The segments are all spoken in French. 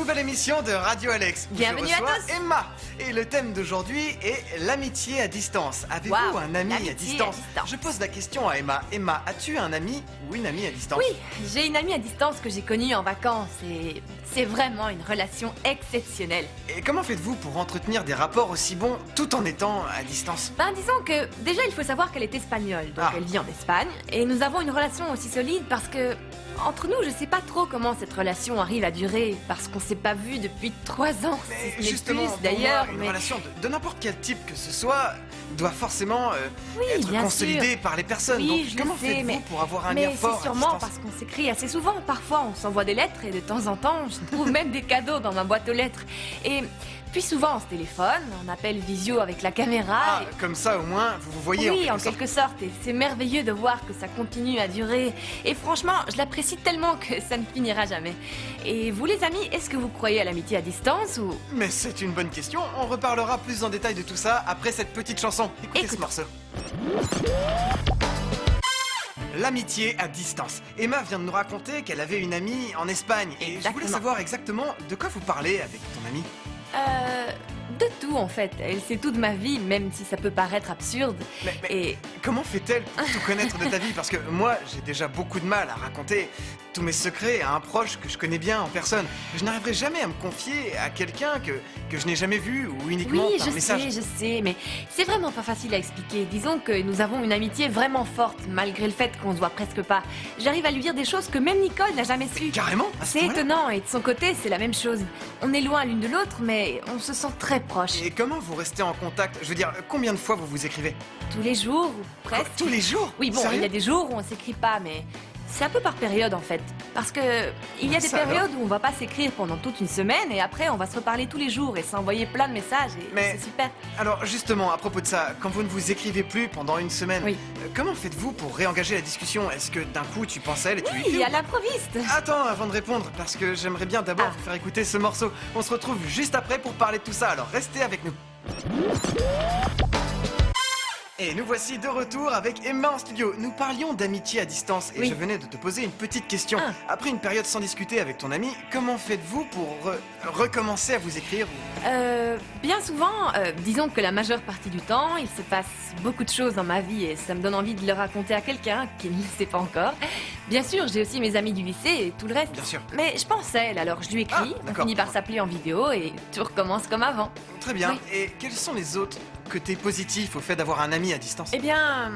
nouvelle émission de Radio Alex. Bienvenue Je reçois à tous. Emma. Et le thème d'aujourd'hui est l'amitié à distance. Avez-vous Waouh, un ami à l'amitié distance? à distance. Je pose la question à Emma. Emma, as-tu un ami ou une amie à distance? Oui, j'ai une amie à distance que j'ai connue en vacances et c'est vraiment une relation exceptionnelle. Et comment faites-vous pour entretenir des rapports aussi bons tout en étant à distance? Ben disons que déjà il faut savoir qu'elle est espagnole, donc Ah. elle vit en Espagne et nous avons une relation aussi solide parce que entre nous je sais pas trop comment cette relation arrive à durer parce qu'on s'est pas vu depuis 3 ans. Mais si ce n'est justement, plus, pour d'ailleurs, moi, une mais relation de n'importe quel type que ce soit doit forcément Oui, être bien consolidée par les personnes. Oui, Donc je le comment sais, faites-vous mais- pour avoir un lien Mais fort c'est à sûrement distance? parce qu'on s'écrit assez souvent. Parfois, on s'envoie des lettres et de temps en temps, je trouve même des cadeaux dans ma boîte aux lettres. Et puis souvent, on se téléphone, on appelle visio avec la caméra. Ah, et- comme ça au moins vous vous voyez Oui, en en quelque sorte. quelque sorte. Et c'est merveilleux de voir que ça continue à durer. Et franchement, je l'apprécie tellement que ça ne finira jamais. Et vous, les amis, est-ce que vous croyez à l'amitié à distance ou... Mais c'est une bonne question, on reparlera plus en détail de tout ça après cette petite chanson. Écoutez ce Écoute. morceau. L'amitié à distance. Emma vient de nous raconter qu'elle avait une amie en Espagne et je voulais Exactement. savoir exactement de quoi vous parlez avec ton amie. De tout, en fait. Elle sait tout de ma vie, même si ça peut paraître absurde. Mais Et... comment fait-elle pour tout connaître de ta vie? Parce que moi, j'ai déjà beaucoup de mal à raconter tous mes secrets à un proche que je connais bien en personne. Je n'arriverai jamais à me confier à quelqu'un que je n'ai jamais vu ou uniquement Oui, par message. je sais, mais c'est vraiment pas facile à expliquer. Disons que nous avons une amitié vraiment forte, malgré le fait qu'on se voit presque pas. J'arrive à lui dire des choses que même Nicole n'a jamais su. Carrément à ce C'est point-là? étonnant, et de son côté, c'est la même chose. On est loin l'une de l'autre, mais on se sent très proches. Et comment vous restez en contact? Je veux dire, combien de fois vous vous écrivez? Tous les jours, ou Quoi, presque. tous les jours? Oui, bon, Sérieux? il y a des jours où on s'écrit pas, mais c'est un peu par période en fait. Parce que il y a des Ça alors? périodes où on va pas s'écrire pendant toute une semaine, et après on va se reparler tous les jours et s'envoyer plein de messages, et Mais- c'est super. Alors justement, à propos de ça, quand vous ne vous écrivez plus pendant une semaine, Oui. comment faites-vous pour réengager la discussion? Est-ce que d'un coup tu penses à elle et tu lui Oui, écris à ou pas? l'improviste. Attends, avant de répondre, parce que j'aimerais bien d'abord Ah. vous faire écouter ce morceau. On se retrouve juste après pour parler de tout ça, alors restez avec nous. Et nous voici de retour avec Emma en studio. Nous parlions d'amitié à distance et Oui. je venais de te poser une petite question. Ah. Après une période sans discuter avec ton ami, comment faites-vous pour recommencer à vous écrire ou- Bien souvent, disons que la majeure partie du temps, il se passe beaucoup de choses dans ma vie et ça me donne envie de le raconter à quelqu'un qui ne le sait pas encore. Bien sûr, j'ai aussi mes amis du lycée et tout le reste. Bien sûr. Mais je pense à elle, alors je lui écris, Ah, on d'accord. finit par s'appeler en vidéo et tout recommence comme avant. Très bien. Oui. Et quels sont les autres côtés positifs au fait d'avoir un ami à distance? Eh bien,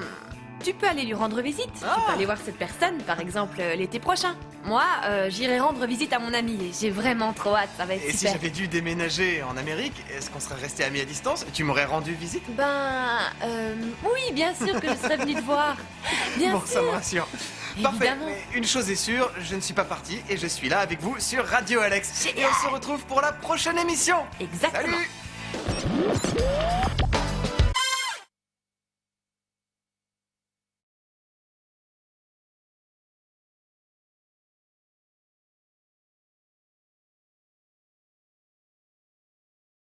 tu peux aller lui rendre visite. Tu Ah. peux aller voir cette personne, par exemple, l'été prochain. Moi, j'irai rendre visite à mon ami et j'ai vraiment trop hâte, ça va être Et si super. j'avais dû déménager en Amérique, est-ce qu'on serait resté amis à distance? Tu m'aurais rendu visite? Oui, bien sûr que je serais venue te voir. Bien Bon, sûr. ça me rassure. Parfait, Évidemment. mais une chose est sûre, je ne suis pas parti et je suis là avec vous sur Radio Alex. Et Génial. on se retrouve pour la prochaine émission. Exactement. Salut!